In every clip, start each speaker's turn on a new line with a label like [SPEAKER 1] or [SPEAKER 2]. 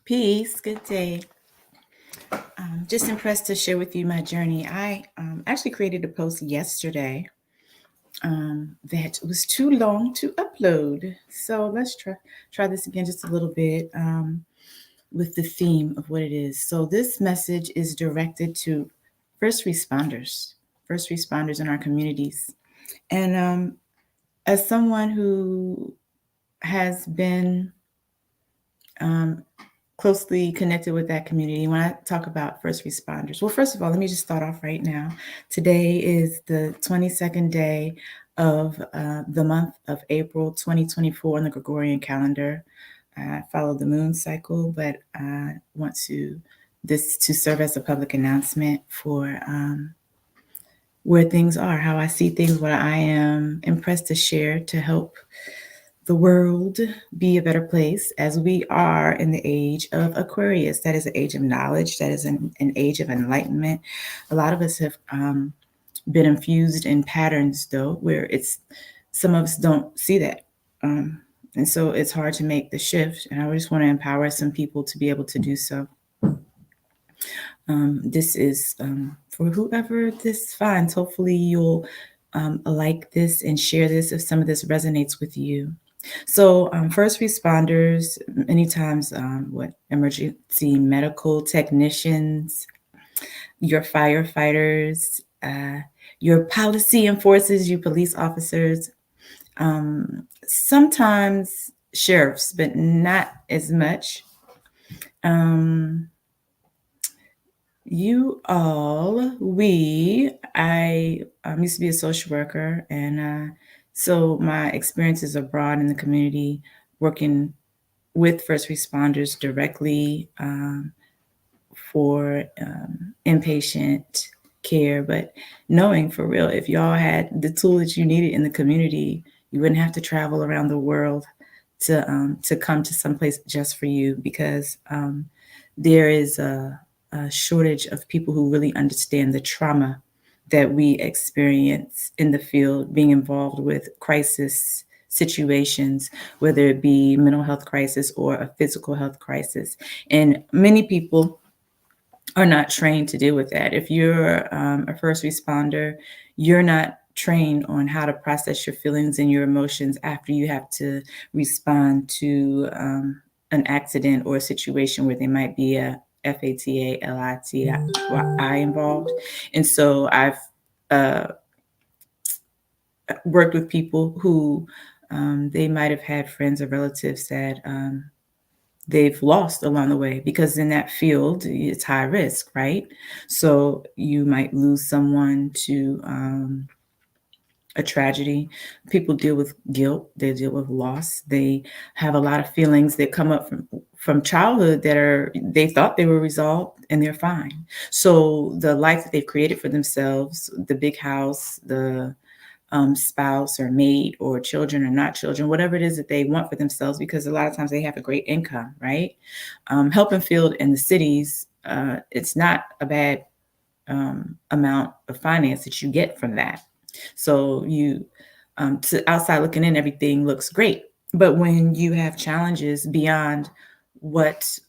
[SPEAKER 1] Peace. Good day. Just impressed to share with you my journey. I actually created a post yesterday that was too long to upload. So let's try this again just a little bit with the theme of what it is. So this message is directed to first responders, first responders in our communities, and as someone who has been um, closely connected with that community. When I talk about first responders, well, first of all, let me just start off right now. Today is the 22nd day of the month of April 2024 on the Gregorian calendar. I follow the moon cycle, but I want this to serve as a public announcement for where things are, how I see things, what I am impressed to share to help the world be a better place as we are in the age of Aquarius. That is an age of knowledge. That is an age of enlightenment. A lot of us have been infused in patterns, though, where some of us don't see that. And so it's hard to make the shift. And I just want to empower some people to be able to do so. This is for whoever this finds. Hopefully you'll like this and share this if some of this resonates with you. So first responders, many times emergency medical technicians, your firefighters, your policy enforcers, you police officers, sometimes sheriffs, but not as much. I used to be a social worker, and so my experiences abroad in the community, working with first responders directly for inpatient care, but knowing for real, if y'all had the tool that you needed in the community, you wouldn't have to travel around the world to come to someplace just for you, because there is a shortage of people who really understand the trauma that we experience in the field, being involved with crisis situations, whether it be mental health crisis or a physical health crisis. And many people are not trained to deal with that. If you're a first responder, you're not trained on how to process your feelings and your emotions after you have to respond to an accident or a situation where there might be a FATALITI involved. And so I've worked with people who they might have had friends or relatives that they've lost along the way, because in that field, it's high risk, right? So you might lose someone to a tragedy. People deal with guilt, they deal with loss, they have a lot of feelings that come up from childhood that they thought they were resolved, and they're fine. So the life that they've created for themselves, the big house, the spouse or mate or children or not children, whatever it is that they want for themselves, because a lot of times they have a great income, right? Helping field in the cities, it's not a bad amount of finance that you get from that. So you, to outside looking in, everything looks great. But when you have challenges beyond what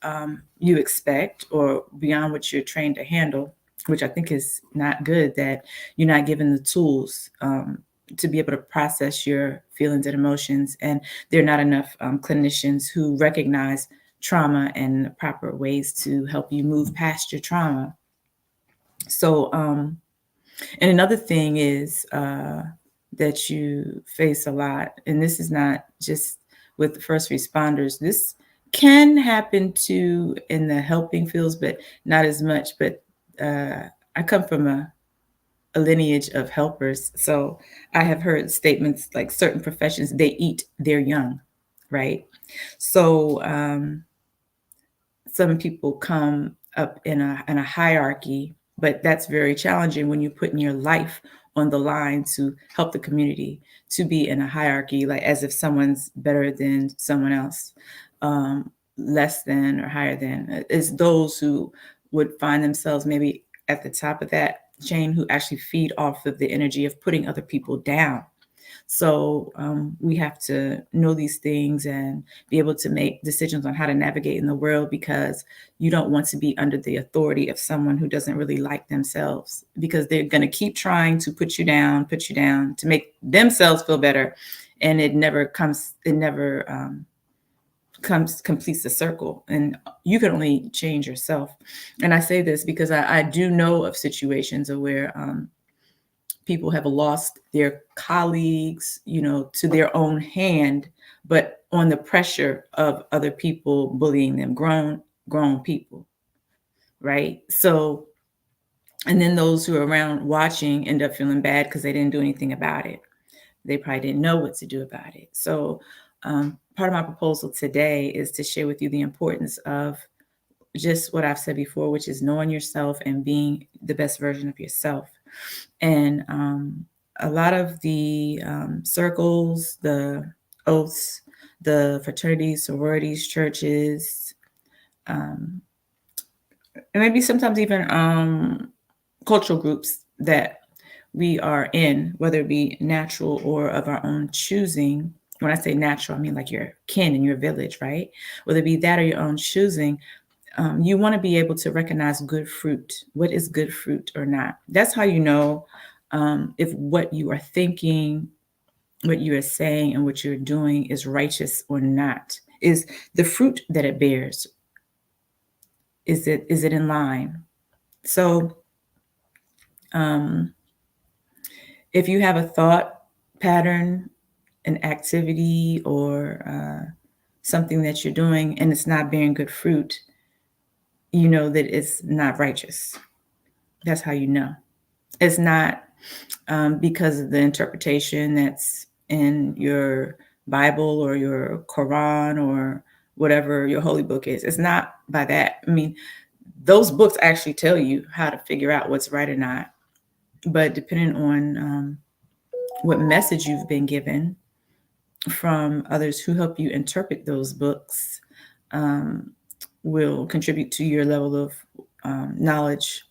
[SPEAKER 1] you expect or beyond what you're trained to handle, which I think is not good, that you're not given the tools to be able to process your feelings and emotions. And there are not enough clinicians who recognize trauma and proper ways to help you move past your trauma. So, and another thing is that you face a lot, and this is not just with the first responders. This can happen too in the helping fields, but not as much. But I come from a lineage of helpers. So I have heard statements like certain professions, they eat their young, right? So some people come up in a hierarchy, but that's very challenging when you're putting your life on the line to help the community, to be in a hierarchy, like as if someone's better than someone else, less than or higher than. It's those who would find themselves maybe at the top of that chain who actually feed off of the energy of putting other people down. So we have to know these things and be able to make decisions on how to navigate in the world, because you don't want to be under the authority of someone who doesn't really like themselves, because they're going to keep trying to put you down to make themselves feel better. And it never completes the circle, and you can only change yourself. And I say this because I do know of situations where people have lost their colleagues, to their own hand, but on the pressure of other people bullying them, grown people, right? So, and then those who are around watching end up feeling bad because they didn't do anything about it. They probably didn't know what to do about it. So, part of my proposal today is to share with you the importance of just what I've said before, which is knowing yourself and being the best version of yourself. And a lot of the circles, the oaths, the fraternities, sororities, churches, and maybe sometimes even cultural groups that we are in, whether it be natural or of our own choosing. When I say natural, I mean like your kin in your village, right? Whether it be that or your own choosing, you want to be able to recognize good fruit. What is good fruit or not? That's how you know if what you are thinking, what you are saying, and what you're doing is righteous or not. Is the fruit that it bears, is it in line? So if you have a thought pattern, an activity, or something that you're doing and it's not bearing good fruit, you know that it's not righteous. That's how you know. It's not because of the interpretation that's in your Bible or your Quran or whatever your holy book is. It's not by that. I mean, those books actually tell you how to figure out what's right or not. But depending on what message you've been given from others who help you interpret those books, will contribute to your level of knowledge,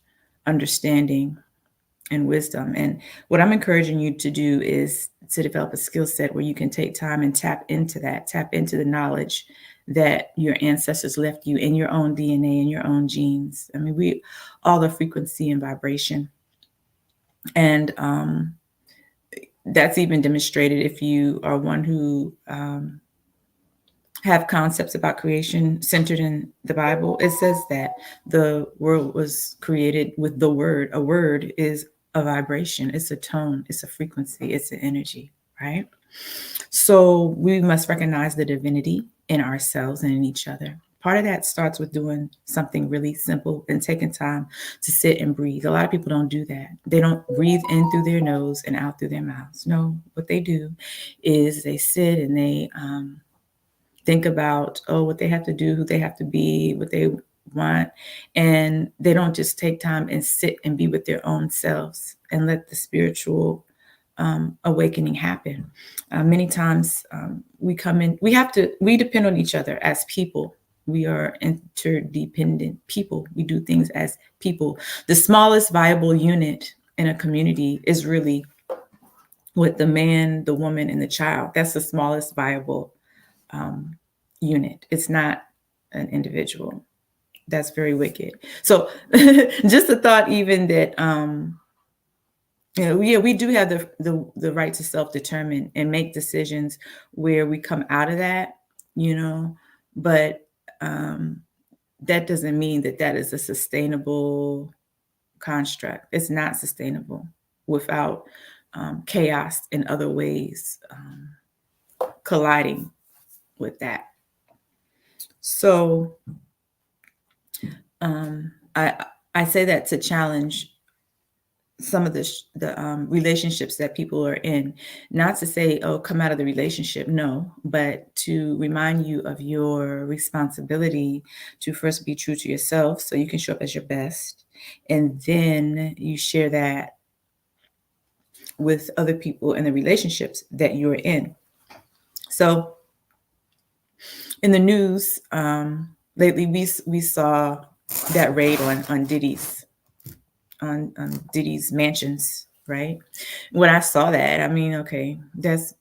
[SPEAKER 1] understanding, and wisdom. And what I'm encouraging you to do is to develop a skill set where you can take time and tap into the knowledge that your ancestors left you in your own DNA and your own genes. I mean, we all the frequency and vibration. And that's even demonstrated if you are one who have concepts about creation centered in the Bible. It says that the world was created with the word. A word is a vibration, it's a tone, it's a frequency, it's an energy, right? So we must recognize the divinity in ourselves and in each other. Part of that starts with doing something really simple and taking time to sit and breathe. A lot of people don't do that. They don't breathe in through their nose and out through their mouths. No, what they do is they sit and they think about, what they have to do, who they have to be, what they want. And they don't just take time and sit and be with their own selves and let the spiritual awakening happen. Many times we come in, we depend on each other as people. We are interdependent people. We do things as people. The smallest viable unit in a community is really with the man, the woman, and the child. That's the smallest viable unit. It's not an individual. That's very wicked. So just the thought even that, we do have the right to self-determine and make decisions where we come out of that, but that doesn't mean that is a sustainable construct. It's not sustainable without chaos in other ways colliding with that. So I say that to challenge some of the relationships that people are in, not to say, oh, come out of the relationship, no, but to remind you of your responsibility to first be true to yourself so you can show up as your best. And then you share that with other people in the relationships that you're in. So in the news lately, we saw that raid on Diddy's mansions right? When I saw that, I mean, okay, that's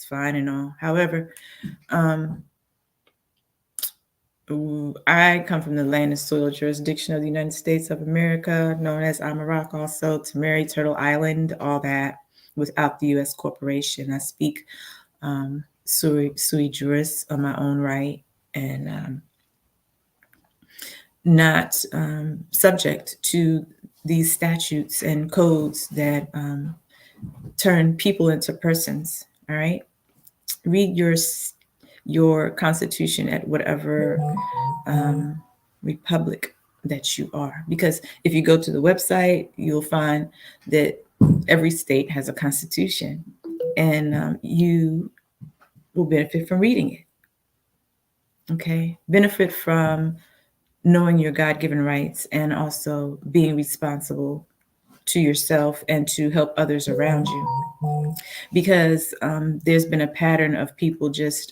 [SPEAKER 1] fine and all. However, um, I come from the land and soil jurisdiction of the United States of America, known as Amarock, also Tamari, Turtle Island, all that, without the U.S. corporation. I speak sui juris on my own right, and not subject to these statutes and codes that turn people into persons. All right, read your constitution at whatever republic that you are, because if you go to the website, you'll find that every state has a constitution, and you will benefit from reading it. Okay, benefit from knowing your God-given rights and also being responsible to yourself and to help others around you, because there's been a pattern of people just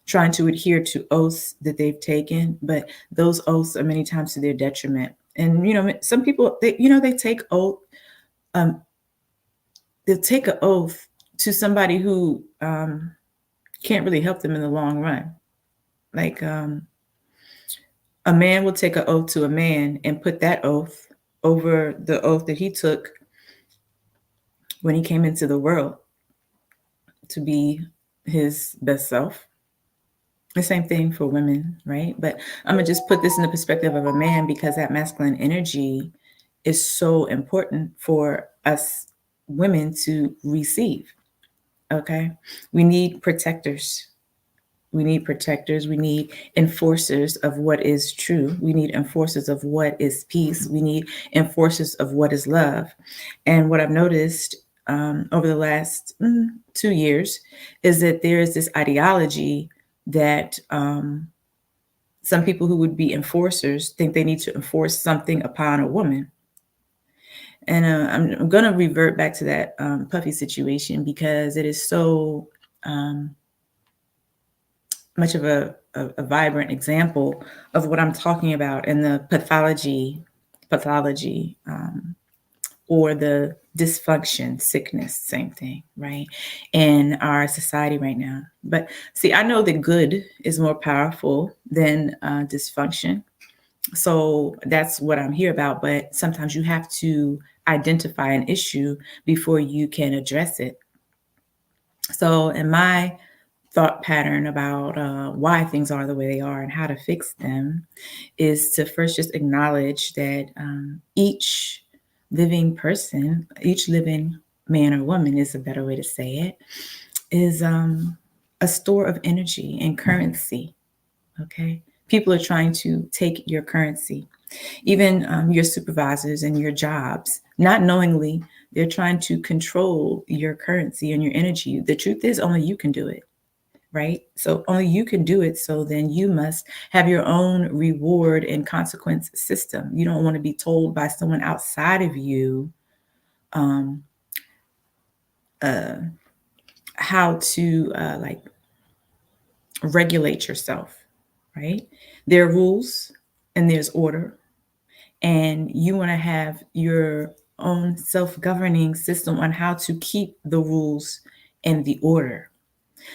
[SPEAKER 1] trying to adhere to oaths that they've taken, but those oaths are many times to their detriment. And some people, they take oath, um, they'll take an oath to somebody who can't really help them in the long run. Like a man will take an oath to a man and put that oath over the oath that he took when he came into the world to be his best self. The same thing for women, right? But I'm going to just put this in the perspective of a man, because that masculine energy is so important for us women to receive. Okay? We need protectors. We need protectors. We need enforcers of what is true. We need enforcers of what is peace. We need enforcers of what is love. And what I've noticed over the last 2 years is that there is this ideology that some people who would be enforcers think they need to enforce something upon a woman. And I'm going to revert back to that Puffy situation, because it is so much of a vibrant example of what I'm talking about, and the pathology, or the dysfunction, sickness, same thing, right? In our society right now. But see, I know that good is more powerful than dysfunction. So that's what I'm here about. But sometimes you have to identify an issue before you can address it. So in my thought pattern about why things are the way they are and how to fix them is to first just acknowledge that each living person, each living man or woman is a better way to say it, is a store of energy and currency. Okay, people are trying to take your currency, even your supervisors and your jobs, not knowingly. They're trying to control your currency and your energy. The truth is, only you can do it. Right? So only you can do it. So then you must have your own reward and consequence system. You don't want to be told by someone outside of you how to like regulate yourself, right? There are rules and there's order, and you want to have your own self-governing system on how to keep the rules and the order.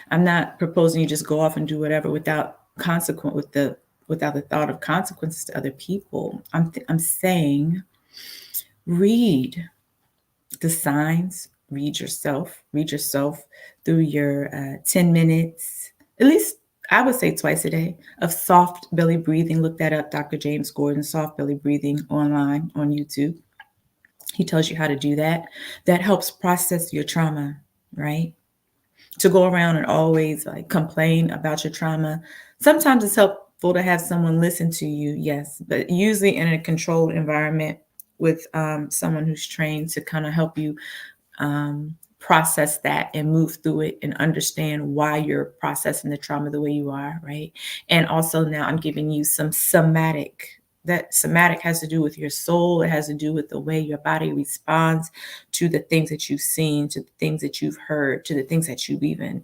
[SPEAKER 1] I'm not proposing you just go off and do whatever without without the thought of consequences to other people. I'm saying read the signs, read yourself through your 10 minutes, at least I would say twice a day, of soft belly breathing. Look that up, Dr. James Gordon, soft belly breathing, online on YouTube. He tells you how to do that. That helps process your trauma, right? To go around and always like complain about your trauma. Sometimes it's helpful to have someone listen to you, yes, but usually in a controlled environment with someone who's trained to kind of help you process that and move through it and understand why you're processing the trauma the way you are, right? And also now I'm giving you some somatic. That somatic has to do with your soul. It has to do with the way your body responds to the things that you've seen, to the things that you've heard, to the things that you've even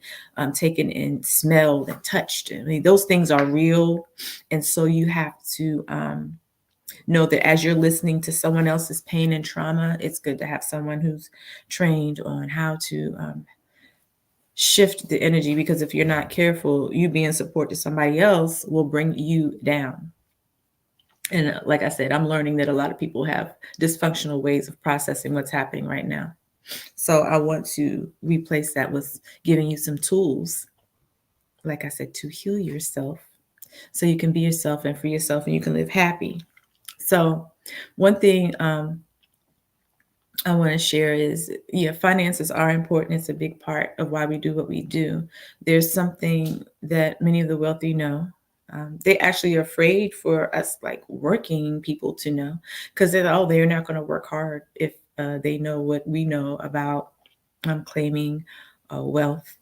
[SPEAKER 1] taken and smelled and touched. I mean, those things are real. And so you have to know that as you're listening to someone else's pain and trauma, it's good to have someone who's trained on how to shift the energy, because if you're not careful, you being support to somebody else will bring you down. And like I said, I'm learning that a lot of people have dysfunctional ways of processing what's happening right now. So I want to replace that with giving you some tools, like I said, to heal yourself so you can be yourself and free yourself and you can live happy. So one thing I want to share is, yeah, finances are important. It's a big part of why we do what we do. There's something that many of the wealthy know. They actually are afraid for us, like working people, to know, because they're not going to work hard if they know what we know about claiming wealth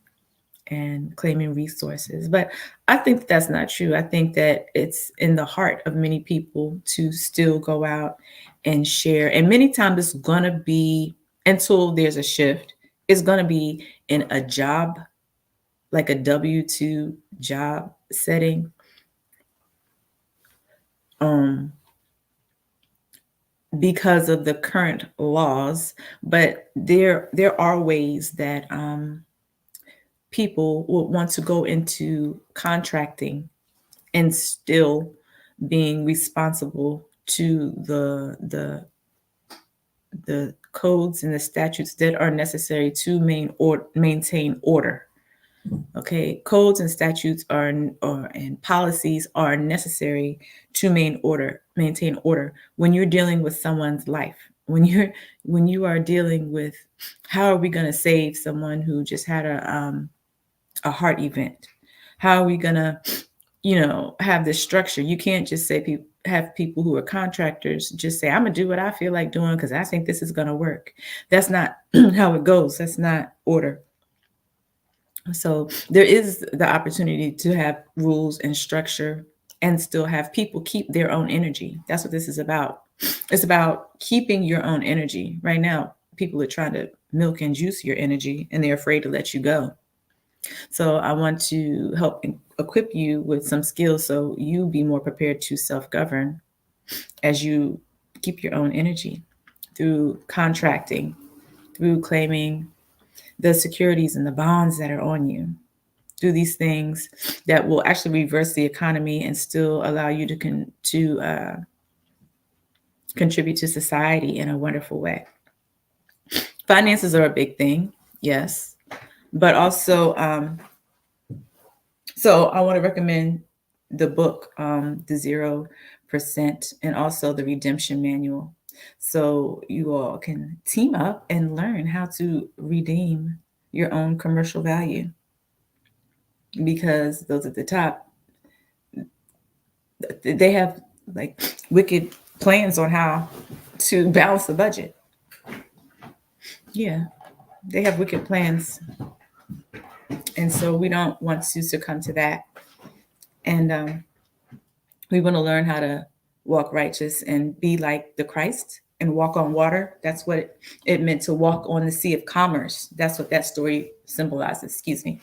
[SPEAKER 1] and claiming resources. But I think that's not true. I think that it's in the heart of many people to still go out and share. And many times it's going to be, until there's a shift, it's going to be in a job, like a W-2 job setting. Because of the current laws, but there are ways that people would want to go into contracting and still being responsible to the codes and the statutes that are necessary to maintain order. Okay, codes and statutes and policies are necessary to maintain order when you're dealing with someone's life. When you are dealing with, how are we going to save someone who just had a heart event? How are we going to, have this structure? You can't just say have people who are contractors just say, I'm gonna do what I feel like doing because I think this is gonna work. That's not how it goes. That's not order. So there is the opportunity to have rules and structure and still have people keep their own energy. That's what this is about. It's about keeping your own energy. Right now, people are trying to milk and juice your energy and they're afraid to let you go. So I want to help equip you with some skills so you be more prepared to self-govern as you keep your own energy through contracting, through claiming the securities and the bonds that are on you, through these things that will actually reverse the economy and still allow you to contribute to society in a wonderful way. Finances are a big thing, yes, but also, so I want to recommend the book, The 0%, and also the Redemption Manual. So you all can team up and learn how to redeem your own commercial value, because those at the top, they have like wicked plans on how to balance the budget. Yeah, they have wicked plans. And so we don't want to succumb to that. And we want to learn how to walk righteous and be like the Christ and walk on water. That's what it meant to walk on the sea of commerce. That's what that story symbolizes. Excuse me.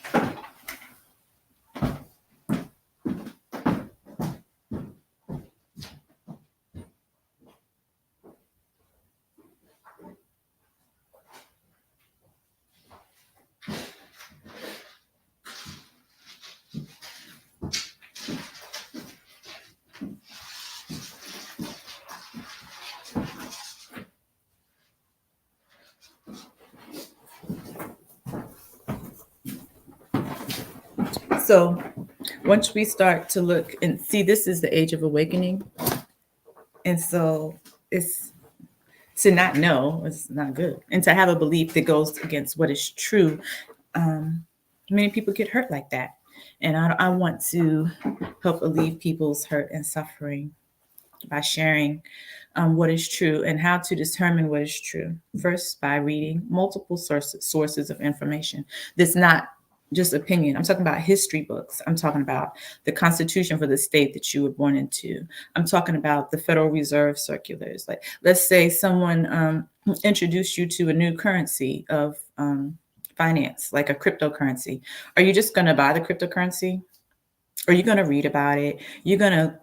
[SPEAKER 1] So once we start to look and see, this is the age of awakening. And so it's to not know, it's not good. And to have a belief that goes against what is true. Many people get hurt like that. And I want to help alleviate people's hurt and suffering by sharing what is true and how to determine what is true. First, by reading multiple sources of information. That's not just opinion. I'm talking about history books. I'm talking about the Constitution for the state that you were born into. I'm talking about the Federal Reserve circulars. Like, let's say someone introduced you to a new currency of finance, like a cryptocurrency. Are you just going to buy the cryptocurrency? Are you going to read about it? You're going to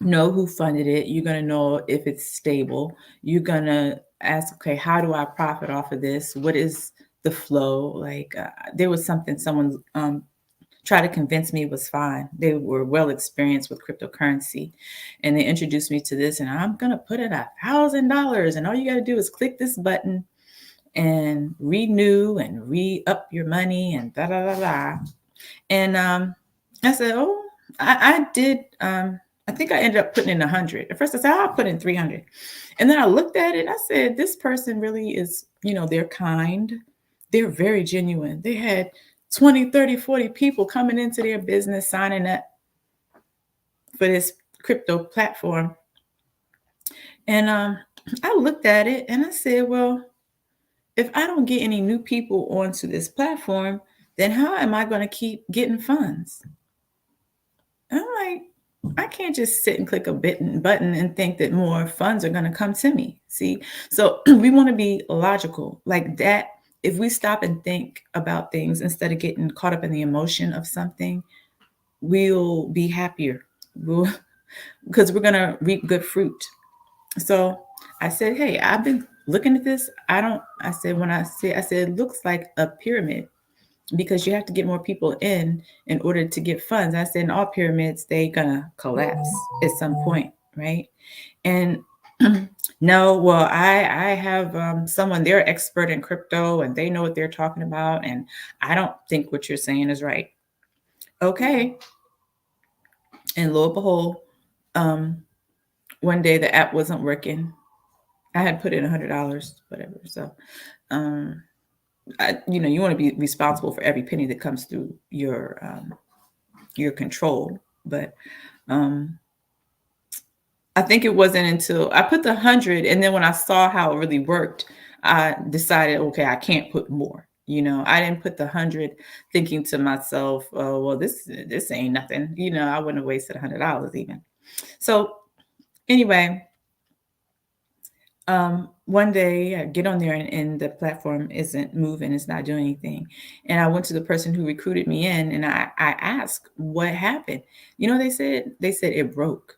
[SPEAKER 1] know who funded it. You're going to know if it's stable. You're going to ask, okay, how do I profit off of this? What is the flow? Like there was something someone tried to convince me was fine. They were well experienced with cryptocurrency, and they introduced me to this. And I'm going to put in $1,000, and all you got to do is click this button and renew and re-up your money and da da da da. And I said, oh, I did. I think I ended up putting in 100. At first, I said, I'll put in 300. And then I looked at it and I said, this person really is, they're kind. They're very genuine. They had 20, 30, 40 people coming into their business signing up for this crypto platform. And I looked at it and I said, well, if I don't get any new people onto this platform, then how am I going to keep getting funds? And I'm like, I can't just sit and click a button and think that more funds are going to come to me. See, so we want to be logical like that. If we stop and think about things instead of getting caught up in the emotion of something, we'll be happier. Because we're going to reap good fruit. So I said, hey, I've been looking at this. I said, it looks like a pyramid because you have to get more people in order to get funds. I said, in all pyramids, they gonna collapse at some point, right? And no, well, I have someone, they're expert in crypto and they know what they're talking about. And I don't think what you're saying is right. Okay. And lo and behold, one day the app wasn't working. I had put in $100, whatever. So, you want to be responsible for every penny that comes through your control. But I think it wasn't until I put the 100, and then when I saw how it really worked, I decided, okay, I can't put more. I didn't put the 100 thinking to myself, oh, well, this ain't nothing. I wouldn't have wasted $100 even. So anyway, one day I get on there and the platform isn't moving, it's not doing anything. And I went to the person who recruited me in and I asked what happened. They said it broke.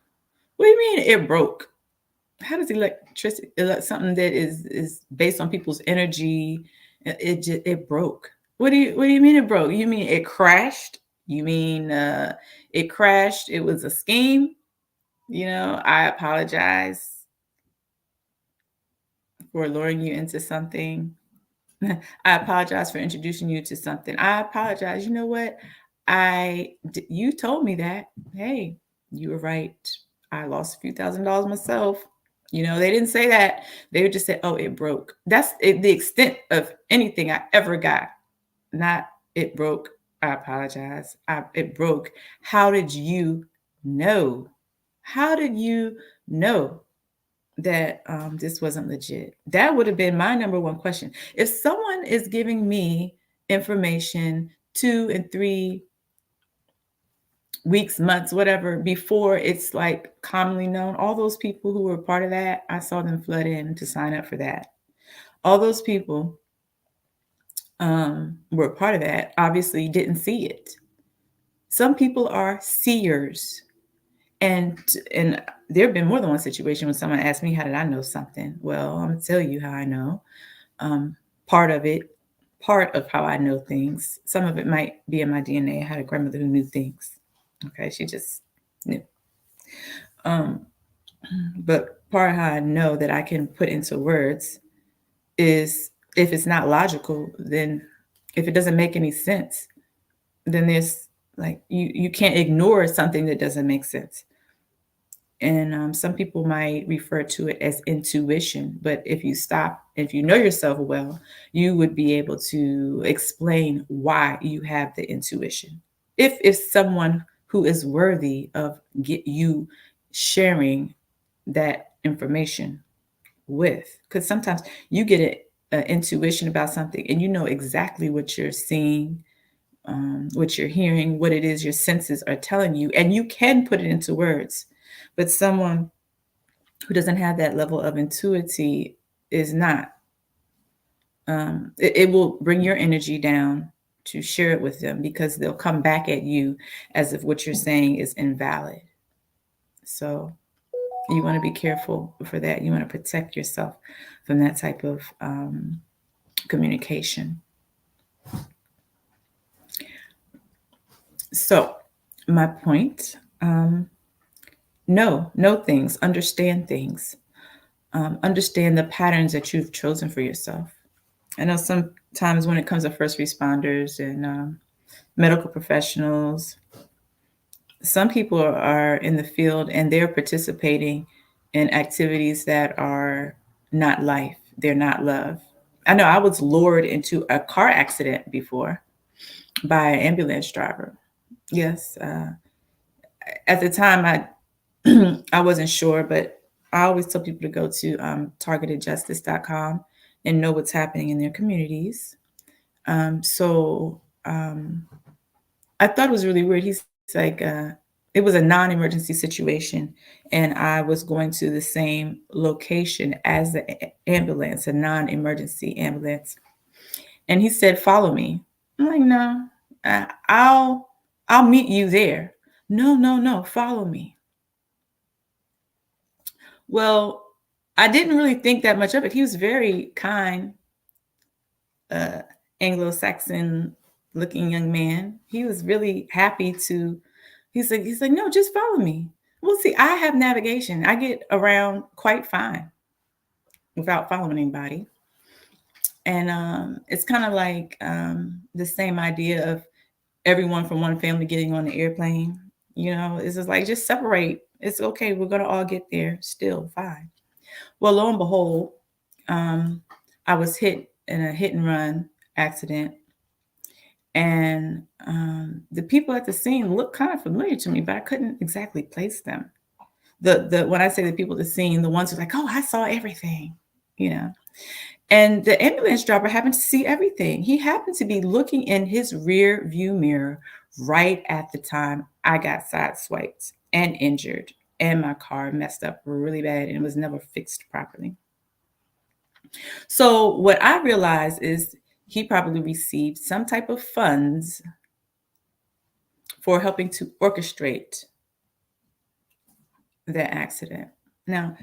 [SPEAKER 1] What do you mean it broke? How does electricity, something that is based on people's energy, it broke? What do you mean it broke? You mean it crashed? You mean it crashed? It was a scheme? I apologize for luring you into something. I apologize for introducing you to something. I apologize. You know what? You told me that. Hey, you were right. I lost a few $1,000s myself. They didn't say that. They would just say, oh, it broke. That's the extent of anything I ever got. Not it broke. I apologize. It broke. How did you know? How did you know that this wasn't legit? That would have been my number one question. If someone is giving me information 2 and 3 weeks, months, whatever, before it's like commonly known, all those people who were part of that, I saw them flood in to sign up for that. All those people were part of that, obviously didn't see it. Some people are seers. And there have been more than one situation when someone asked me, how did I know something? Well, I'm going to tell you how I know. Part of how I know things. Some of it might be in my DNA. I had a grandmother who knew things. Okay, she just knew. But part of how I know that I can put into words is if it's not logical, then if it doesn't make any sense, then there's like you can't ignore something that doesn't make sense. And some people might refer to it as intuition, but if you know yourself well, you would be able to explain why you have the intuition. If someone who is worthy of you sharing that information with, because sometimes you get an intuition about something and you know exactly what you're seeing, what you're hearing, what it is your senses are telling you, and you can put it into words. But someone who doesn't have that level of intuitivity is not. It will bring your energy down to share it with them because they'll come back at you as if what you're saying is invalid. So you want to be careful for that. You want to protect yourself from that type of communication. So, my point, know things, understand things, understand the patterns that you've chosen for yourself. I know sometimes when it comes to first responders and medical professionals, some people are in the field and they're participating in activities that are not life, they're not love. I know I was lured into a car accident before by an ambulance driver. Yes, at the time I wasn't sure, but I always tell people to go to targetedjustice.com and know what's happening in their communities. So I thought it was really weird. He's like, it was a non-emergency situation, and I was going to the same location as the ambulance, a non-emergency ambulance. And he said, "Follow me." I'm like, "No, uh, I'll I'll meet you there." No, no, no, follow me. Well, I didn't really think that much of it. He was very kind, uh, Anglo-Saxon looking young man. He was really happy to. He's like, no, just follow me. Well, see, I have navigation. I get around quite fine without following anybody. And it's kind of like the same idea of everyone from one family getting on the airplane. It's just like, just separate. It's okay. We're going to all get there still fine. Well, lo and behold, um, I was hit in a hit and run accident. And the people at the scene looked kind of familiar to me, but I couldn't exactly place them. The When I say the people at the scene, the ones who are like, oh, I saw everything, you know. And the ambulance driver happened to see everything. He happened to be looking in his rear view mirror right at the time I got sideswiped and injured, and my car messed up really bad and was never fixed properly. So what I realized is he probably received some type of funds for helping to orchestrate that accident. Now,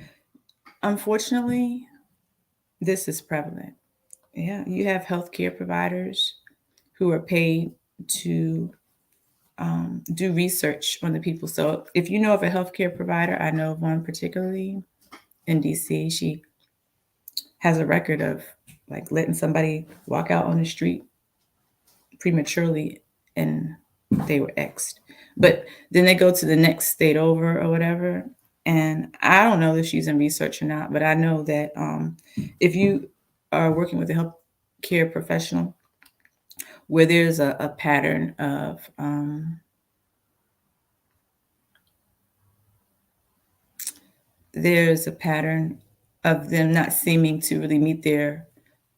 [SPEAKER 1] unfortunately, this is prevalent. Yeah, you have healthcare providers who are paid to do research on the people. So, if you know of a healthcare provider, I know of one particularly in DC. She has a record of like letting somebody walk out on the street prematurely and they were X'd. But then they go to the next state over or whatever. And I don't know if she's in research or not, but I know that if you are working with a healthcare professional where there's a pattern of there's a pattern of them not seeming to really meet their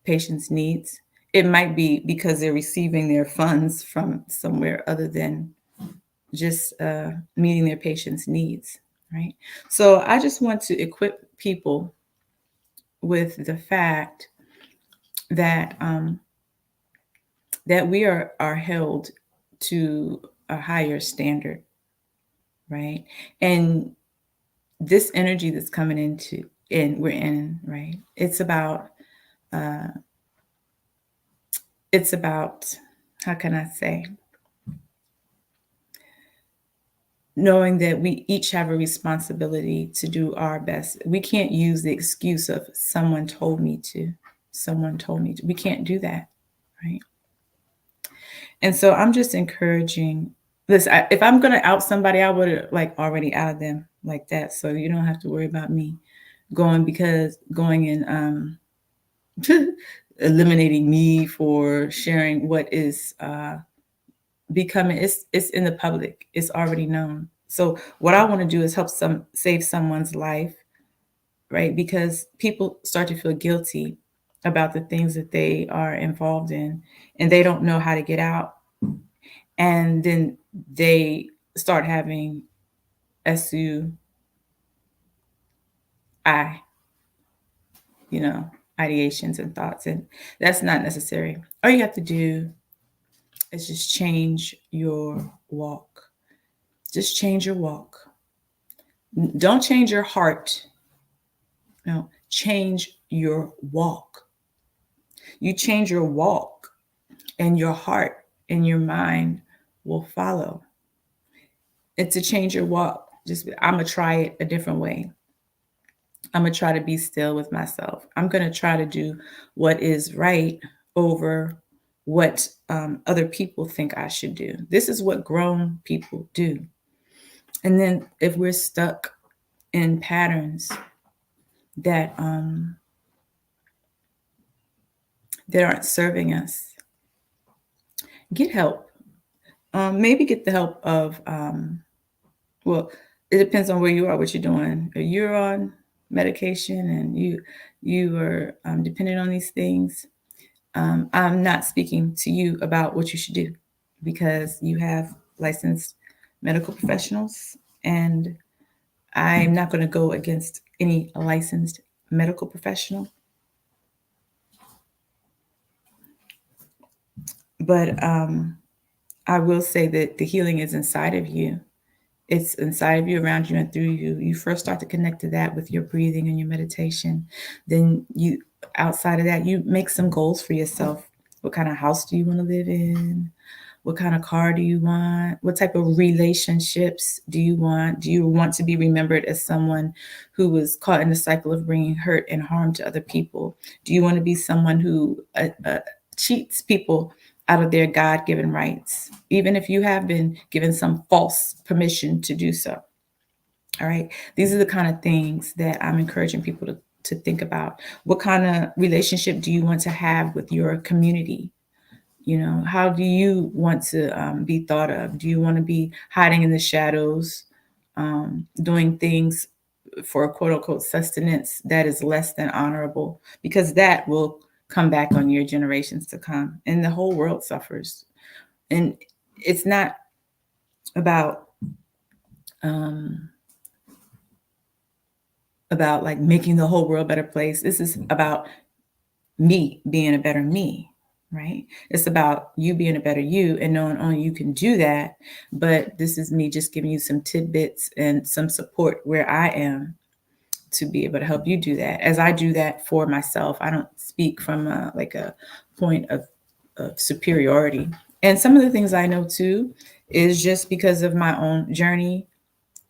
[SPEAKER 1] patients' needs. It might be because they're receiving their funds from somewhere other than just meeting their patients' needs, right? So I just want to equip people with the fact that that we are held to a higher standard, right? And this energy that's coming into in we're in, right? Uh, it's about how can I say, knowing that we each have a responsibility to do our best. We can't use the excuse of someone told me to. Someone told me to. We can't do that, right? And so I'm just encouraging. Listen, if I'm gonna out somebody, I would have like already outed them like that. So you don't have to worry about me going and eliminating me for sharing what is becoming. It's in the public. It's already known. So what I want to do is help save someone's life, right? Because people start to feel guilty about the things that they are involved in, and they don't know how to get out, and then they start having SUI, you know, ideations and thoughts, and that's not necessary. All you have to do is just change your walk. Just change your walk. Don't change your heart. No, change your walk. You change your walk, and your heart and your mind will follow. And to change your walk, just I'm gonna try it a different way. I'm gonna try to be still with myself. I'm gonna try to do what is right over what other people think I should do. This is what grown people do. And then if we're stuck in patterns that that aren't serving us, get help. Maybe get the help of well, it depends on where you are, what you're doing. If you're on medication and you are dependent on these things, I'm not speaking to you about what you should do because you have licensed medical professionals, and I'm not going to go against any licensed medical professional. But I will say that the healing is inside of you. It's inside of you, around you, and through you. You first start to connect to that with your breathing and your meditation. Then you, outside of that, you make some goals for yourself. What kind of house do you want to live in? What kind of car do you want? What type of relationships do you want? Do you want to be remembered as someone who was caught in the cycle of bringing hurt and harm to other people? Do you want to be someone who cheats people out of their God given rights, even if you have been given some false permission to do so? All right. These are the kind of things that I'm encouraging people to think about. What kind of relationship do you want to have with your community? You know, how do you want to be thought of? Do you want to be hiding in the shadows, doing things for quote unquote sustenance that is less than honorable? Because that will come back on your generations to come, and the whole world suffers. And it's not about um, like making the whole world a better place. This is about me being a better me, right? It's about you being a better you and knowing only you can do that. But this is me just giving you some tidbits and some support where I am to be able to help you do that. As I do that for myself, I don't speak from like a point of superiority. And some of the things I know too is just because of my own journey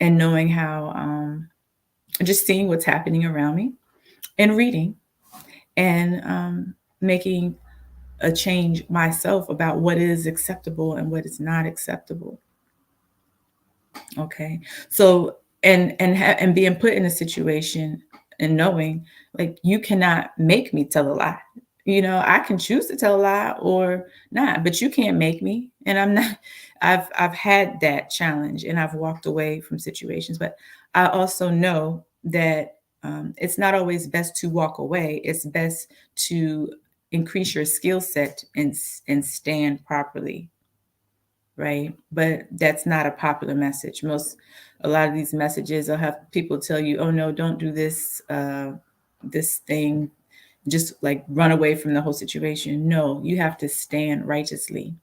[SPEAKER 1] and knowing how, just seeing what's happening around me and reading and making a change myself about what is acceptable and what is not acceptable. Okay. So and being put in a situation and knowing like you cannot make me tell a lie. You know, I can choose to tell a lie or not, but you can't make me. And I'm not I've had that challenge and I've walked away from situations, but I also know that it's not always best to walk away. It's best to increase your skill set and stand properly, right? But that's not a popular message. A lot of these messages will have people tell you, "Oh no, don't do this this thing. Just like run away from the whole situation." No, you have to stand righteously.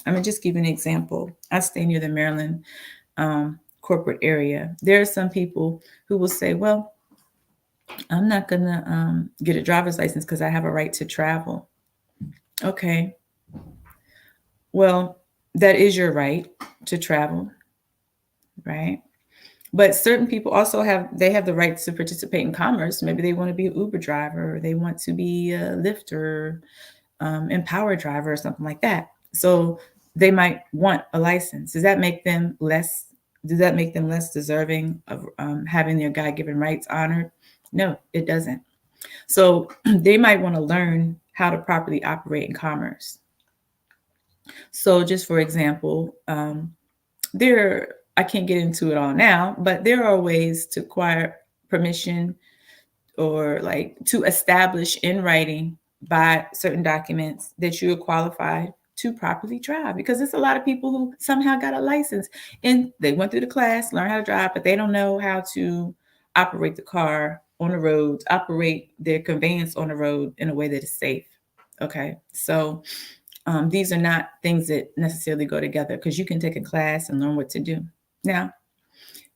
[SPEAKER 1] I mean, just give you an example. I stay near the Maryland corporate area. There are some people who will say, "Well, I'm not gonna get a driver's license because I have a right to travel." Okay, well, that is your right to travel, right? But certain people also have the right to participate in commerce. Maybe they want to be an Uber driver, or they want to be a Lyft or Empower driver or something like that. So they might want a license. Does that make them less? Does that make them less deserving of having their God-given rights honored? No, it doesn't. So they might want to learn how to properly operate in commerce. So, just for example, there I can't get into it all now, but there are ways to acquire permission or like to establish in writing by certain documents that you are qualified to properly drive, because there's a lot of people who somehow got a license and they went through the class, learned how to drive, but they don't know how to operate the car on the roads, operate their conveyance on the road in a way that is safe. Okay, so these are not things that necessarily go together, because you can take a class and learn what to do. Now,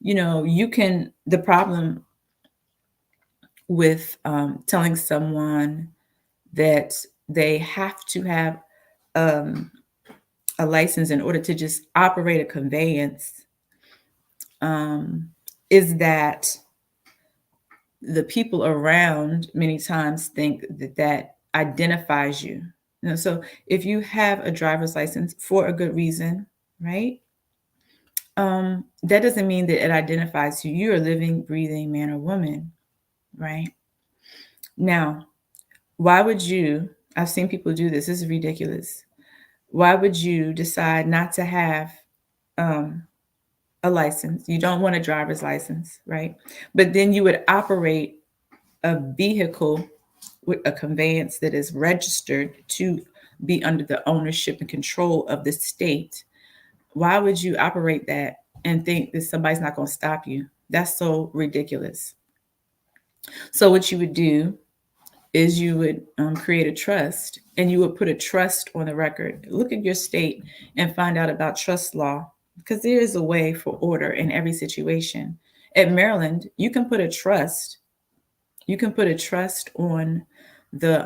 [SPEAKER 1] The problem with telling someone that they have to have um, a license in order to just operate a conveyance um, is that the people around many times think that that identifies you. So if you have a driver's license for a good reason, right? That doesn't mean that it identifies you. You're a living, breathing man or woman, right? Now, why would you? I've seen people do this. This is ridiculous. Why would you decide not to have um, a license? You don't want a driver's license, right? But then you would operate a vehicle with a conveyance that is registered to be under the ownership and control of the state. Why would you operate that and think that somebody's not going to stop you? That's so ridiculous. So, what you would do is you would create a trust and you would put a trust on the record. Look at your state and find out about trust law because there is a way for order in every situation. At Maryland, you can put a trust. You can put a trust on the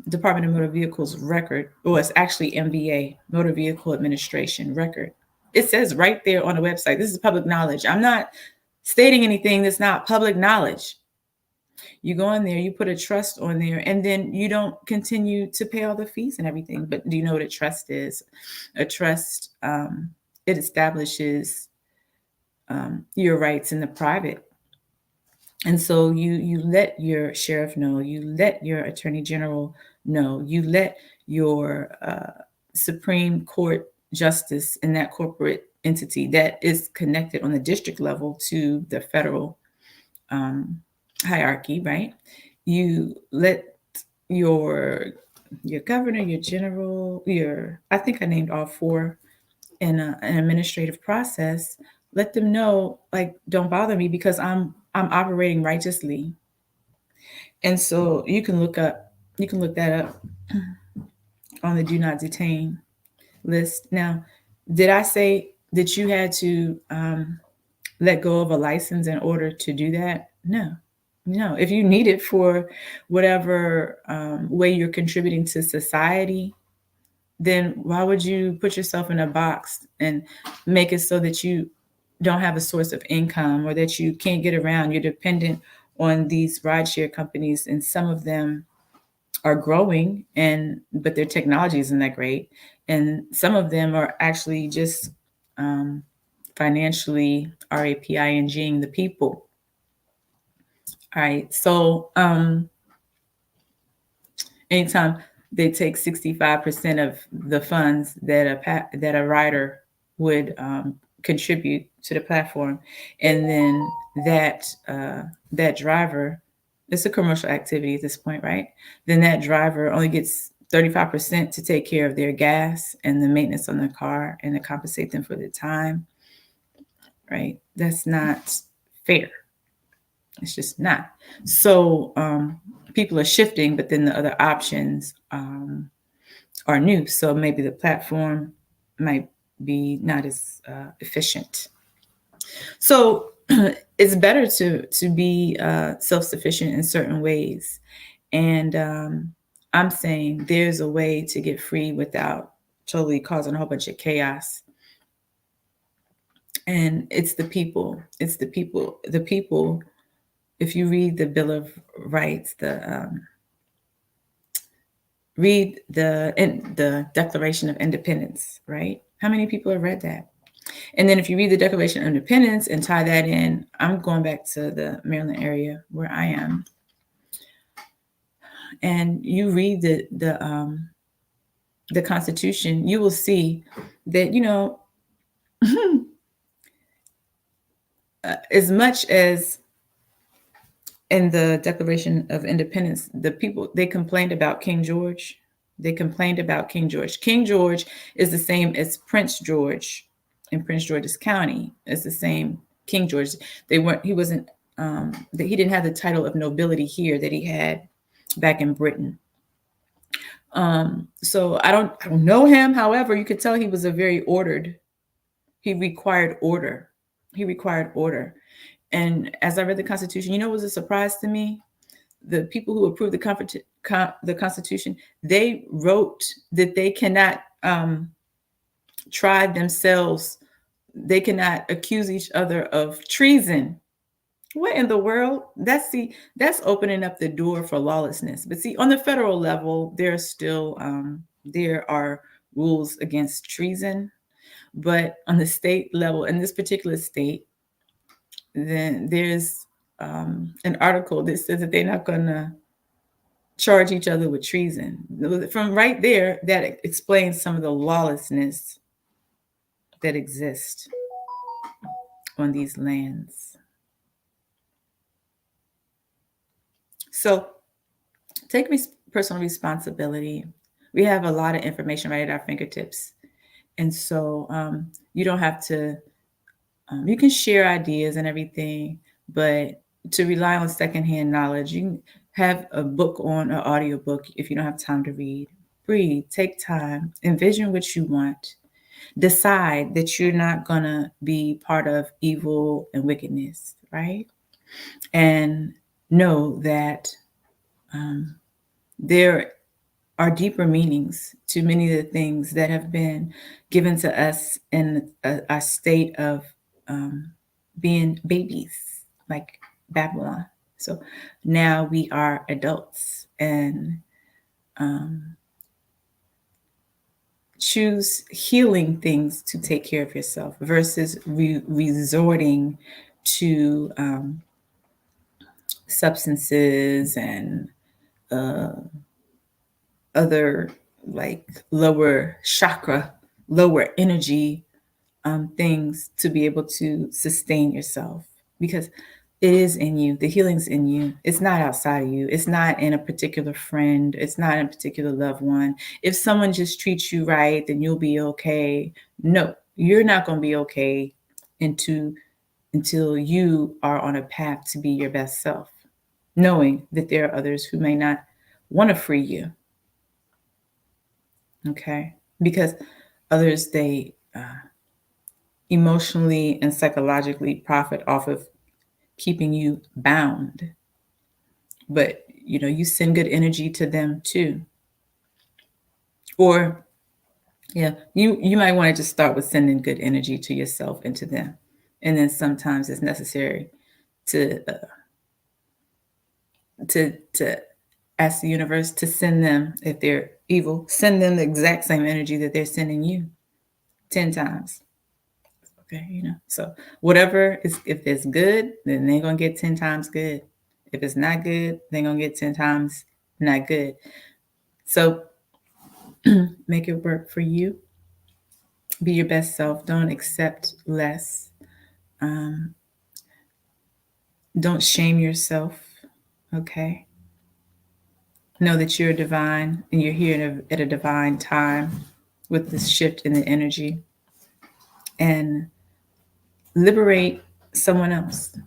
[SPEAKER 1] Department of Motor Vehicles record, or it's actually MVA, Motor Vehicle Administration record. It says right there on the website, this is public knowledge. I'm not stating anything that's not public knowledge. You go in there, you put a trust on there, and then you don't continue to pay all the fees and everything. But do you know what a trust is? A trust, it establishes your rights in the private. And so you let your sheriff know, you let your attorney general know, you let your Supreme Court justice in that corporate entity that is connected on the district level to the federal hierarchy, right? You let your governor, your general, I think I named all four in an administrative process. Let them know, like, don't bother me because I'm operating righteously. And so you can look that up on the do not detain list. Now, did I say that you had to let go of a license in order to do that? No. No, if you need it for whatever way you're contributing to society, then why would you put yourself in a box and make it so that you don't have a source of income or that you can't get around? You're dependent on these rideshare companies, and some of them are growing, but their technology isn't that great, and some of them are actually just financially raping the people. All right, so anytime they take 65% of the funds that a rider would contribute to the platform, and then that driver, it's a commercial activity at this point, right? Then that driver only gets 35% to take care of their gas and the maintenance on their car and to compensate them for their time, right? That's not fair. It's just not. So people are shifting, but then the other options are new. So maybe the platform might be not as efficient. So it's better to be self-sufficient in certain ways. And I'm saying there's a way to get free without totally causing a whole bunch of chaos. And it's the people. It's the people. The people. If you read the Bill of Rights, read the Declaration of Independence, right? How many people have read that? And then if you read the Declaration of Independence and tie that in, I'm going back to the Maryland area where I am, and you read the Constitution, you will see that as much as in the Declaration of Independence, the people, they complained about King George. They complained about King George. King George is the same as Prince George in Prince George's County. It's the same King George. He wasn't, he didn't have the title of nobility here that he had back in Britain. So I don't know him. However, you could tell he was he required order. He required order. And as I read the Constitution, you know, it was a surprise to me. The people who approved the Constitution, they wrote that they cannot try themselves. They cannot accuse each other of treason. What in the world? That's opening up the door for lawlessness. But see, on the federal level, there are rules against treason. But on the state level, in this particular state, then there's an article that says that they're not going to charge each other with treason. From right there, that explains some of the lawlessness that exists on these lands. So take personal responsibility. We have a lot of information right at our fingertips. And so you don't have to, you can share ideas and everything, but to rely on secondhand knowledge, you can have a book on an audio book if you don't have time to read. Breathe, take time, envision what you want. Decide that you're not going to be part of evil and wickedness, right? And know that there are deeper meanings to many of the things that have been given to us in a state of being babies, like Babylon. So now we are adults, and choose healing things to take care of yourself versus resorting to substances and other like lower chakra, lower energy things to be able to sustain yourself, because it is in you. The healing's in you. It's not outside of you. It's not in a particular friend. It's not in a particular loved one. If someone just treats you right, then you'll be okay. No, you're not going to be okay until you are on a path to be your best self, knowing that there are others who may not want to free you. Okay? Because others, they emotionally and psychologically profit off of keeping you bound. But you send good energy to them too. Or you might want to just start with sending good energy to yourself and to them. And then sometimes it's necessary to ask the universe to send them, if they're evil, send them the exact same energy that they're sending you 10 times. Okay, so whatever is, if it's good, then they're going to get 10 times good. If it's not good, they're going to get 10 times not good. So make it work for you. Be your best self. Don't accept less. Don't shame yourself. Okay. Know that you're divine and you're here at a divine time with this shift in the energy. And liberate someone else.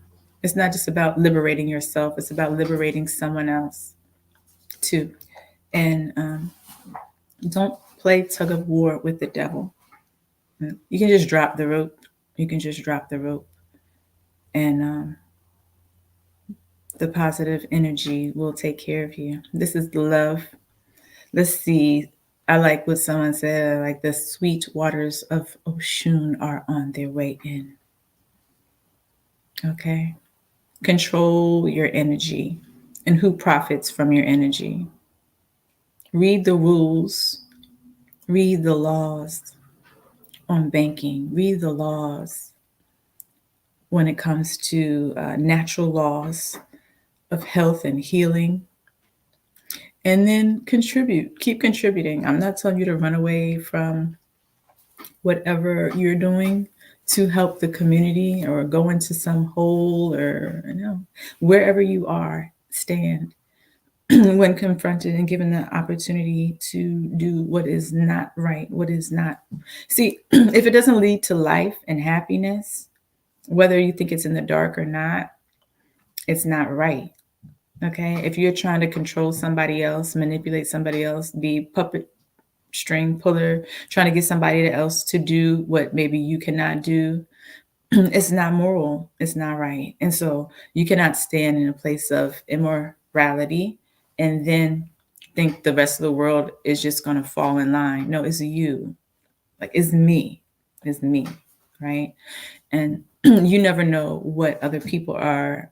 [SPEAKER 1] It's not just about liberating yourself, it's about liberating someone else too. And don't play tug of war with the devil. You can just drop the rope. You can just drop the rope. And the positive energy will take care of you. This is the love. Let's see. I like what someone said, like the sweet waters of Oshun are on their way in. Okay. Control your energy and who profits from your energy. Read the rules. Read the laws on banking. Read the laws when it comes to natural laws of health and healing. And then contribute. Keep contributing. I'm not telling you to run away from whatever you're doing to help the community or go into some hole, or wherever you are, stand when confronted and given the opportunity to do what is not right, what is not. See, if it doesn't lead to life and happiness, whether you think it's in the dark or not, it's not right. Okay. If you're trying to control somebody else, manipulate somebody else, be puppet string puller, trying to get somebody else to do what maybe you cannot do, it's not moral, it's not right. And so you cannot stand in a place of immorality and then think the rest of the world is just going to fall in line. No, it's you. Like, it's me. It's me, right? And you never know what other people are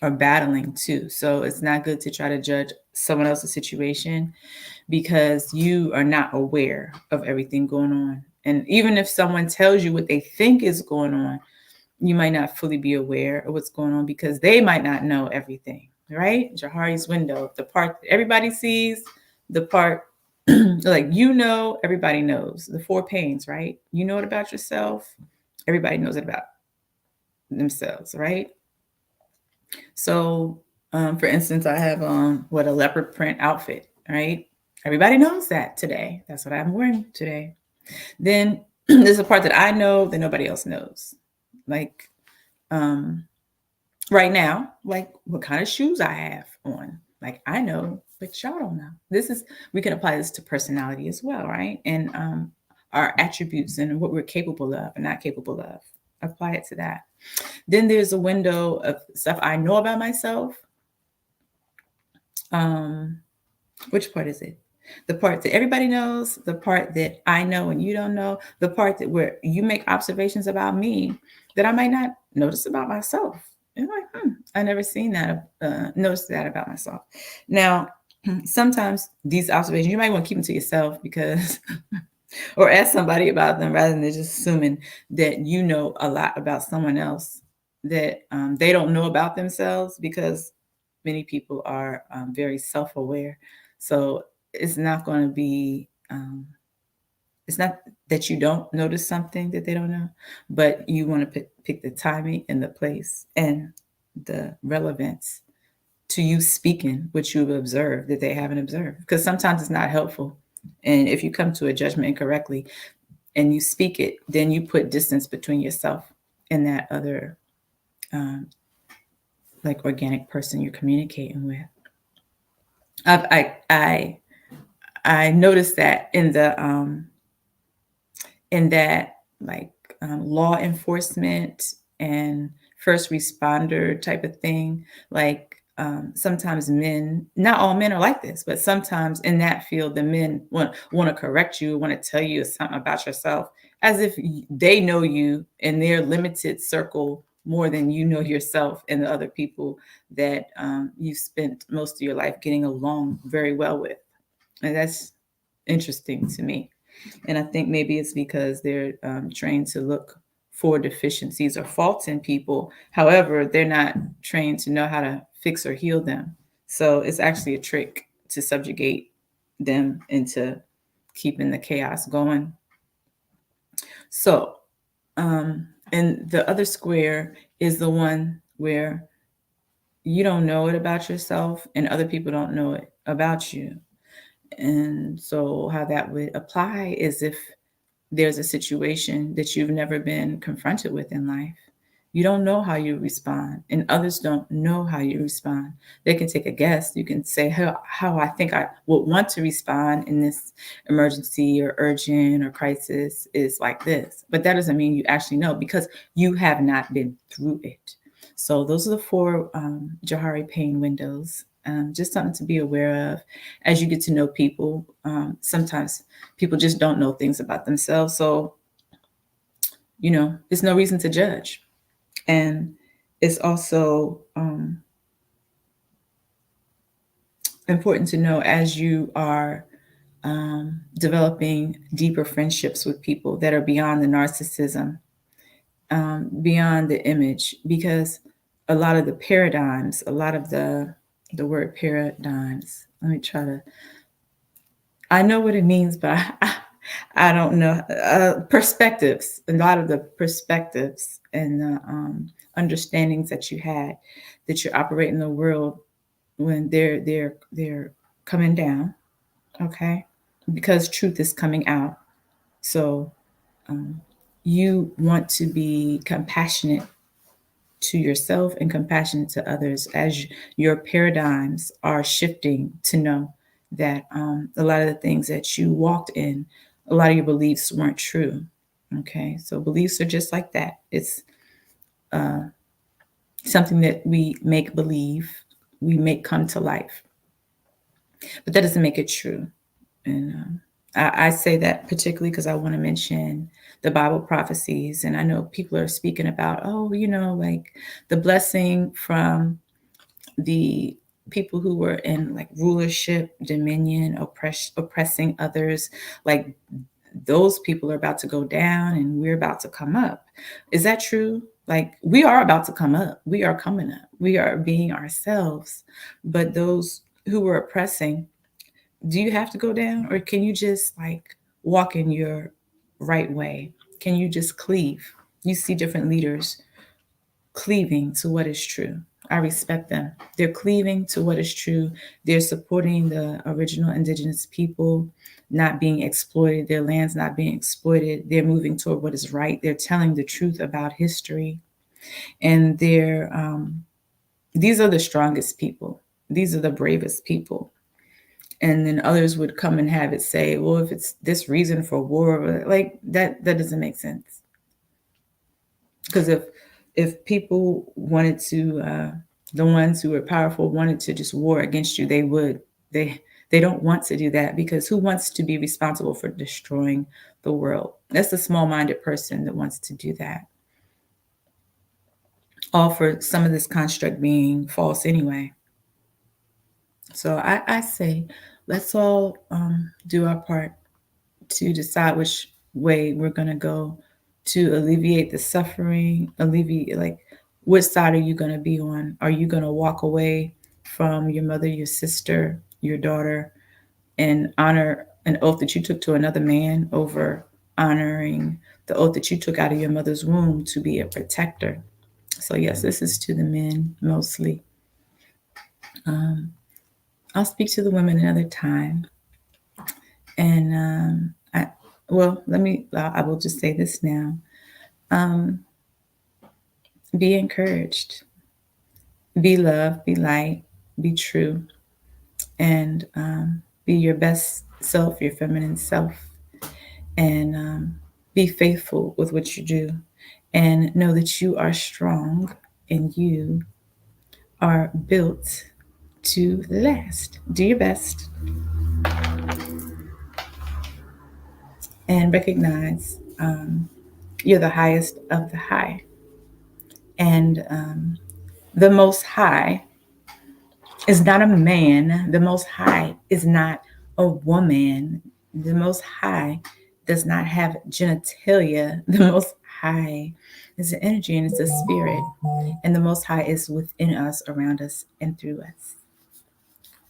[SPEAKER 1] battling too. So it's not good to try to judge someone else's situation because you are not aware of everything going on. And even if someone tells you what they think is going on, you might not fully be aware of what's going on because they might not know everything, right? Jahari's window, the part that everybody sees, the part like, everybody knows the four pains, right? You know it about yourself, everybody knows it about themselves, right? So, for instance, I have a leopard print outfit, right? Everybody knows that today. That's what I'm wearing today. Then there's a part that I know that nobody else knows. Like, um, right now, like what kind of shoes I have on. Like, I know, but y'all don't know. We can apply this to personality as well, right? And our attributes and what we're capable of and not capable of. Apply it to that. Then there's a window of stuff I know about myself. Which part is it? The part that everybody knows, the part that I know and you don't know, the part that where you make observations about me that I might not notice about myself. And like, I never seen that, noticed that about myself. Now, sometimes these observations, you might want to keep them to yourself because, or ask somebody about them rather than just assuming that you know a lot about someone else that they don't know about themselves, because many people are very self-aware. So it's not going to be, it's not that you don't notice something that they don't know, but you want to pick the timing and the place and the relevance to you speaking what you've observed that they haven't observed. Because sometimes it's not helpful. And if you come to a judgment incorrectly and you speak it, then you put distance between yourself and that other um, like organic person you're communicating with. I noticed that in that, like, law enforcement and first responder type of thing. Like, sometimes men, not all men are like this, but sometimes in that field, the men want to correct you, want to tell you something about yourself, as if they know you in their limited circle more than you know yourself and the other people that you spent most of your life getting along very well with. And that's interesting to me. And I think maybe it's because they're trained to look for deficiencies or faults in people. However, they're not trained to know how to fix or heal them. So it's actually a trick to subjugate them into keeping the chaos going. So, and the other square is the one where you don't know it about yourself and other people don't know it about you. And so, how that would apply is if there's a situation that you've never been confronted with in life. You don't know how you respond, and others don't know how you respond. They can take a guess. You can say how I think I would want to respond in this emergency or urgent or crisis is like this. But that doesn't mean you actually know because you have not been through it. So those are the four Johari pain windows. Just something to be aware of as you get to know people. Sometimes people just don't know things about themselves. So, there's no reason to judge. And it's also important to know as you are developing deeper friendships with people that are beyond the narcissism, beyond the image, because a lot of the paradigms, a lot of the word paradigms, let me try to, I know what it means, but I don't know. Perspectives, a lot of the perspectives and the understandings that you had, that you operate in the world when they're coming down, okay? Because truth is coming out. So um, you want to be compassionate to yourself and compassionate to others as your paradigms are shifting, to know that a lot of the things that you walked in, a lot of your beliefs weren't true. Okay, so beliefs are just like that. It's uh, something that we make believe, we make come to life, but that doesn't make it true. And I say that particularly because I want to mention the Bible prophecies. And I know people are speaking about, oh, like the blessing from the people who were in like rulership, dominion, oppressing others, like those people are about to go down and we're about to come up. Is that true? Like we are about to come up. We are coming up. We are being ourselves. But those who were oppressing, do you have to go down or can you just like walk in your right way? Can you just cleave? You see different leaders cleaving to what is true. I respect them. They're cleaving to what is true. They're supporting the original indigenous people not being exploited, their lands not being exploited. They're moving toward what is right. They're telling the truth about history. And these are the strongest people. These are the bravest people. And then others would come and have it say, well, if it's this reason for war, like that doesn't make sense. Because if people wanted to the ones who were powerful wanted to just war against you, they would. They don't want to do that because who wants to be responsible for destroying the world? That's a small-minded person that wants to do that, all for some of this construct being false anyway. So I say let's all do our part to decide which way we're going to go to alleviate the suffering, alleviate, like, which side are you going to be on? Are you going to walk away from your mother, your sister, your daughter, and honor an oath that you took to another man over honoring the oath that you took out of your mother's womb to be a protector? So, yes, this is to the men mostly. Um, I'll speak to the women another time. And I will just say this now. Um, be encouraged, be love, be light, be true, and be your best self, your feminine self, and be faithful with what you do. And know that you are strong and you are built to last. Do your best and recognize you're the highest of the high. And the Most High is not a man. The Most High is not a woman. The Most High does not have genitalia. The Most High is an energy and it's a spirit. And the Most High is within us, around us, and through us.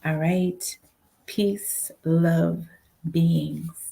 [SPEAKER 1] All right. Peace, love, beings.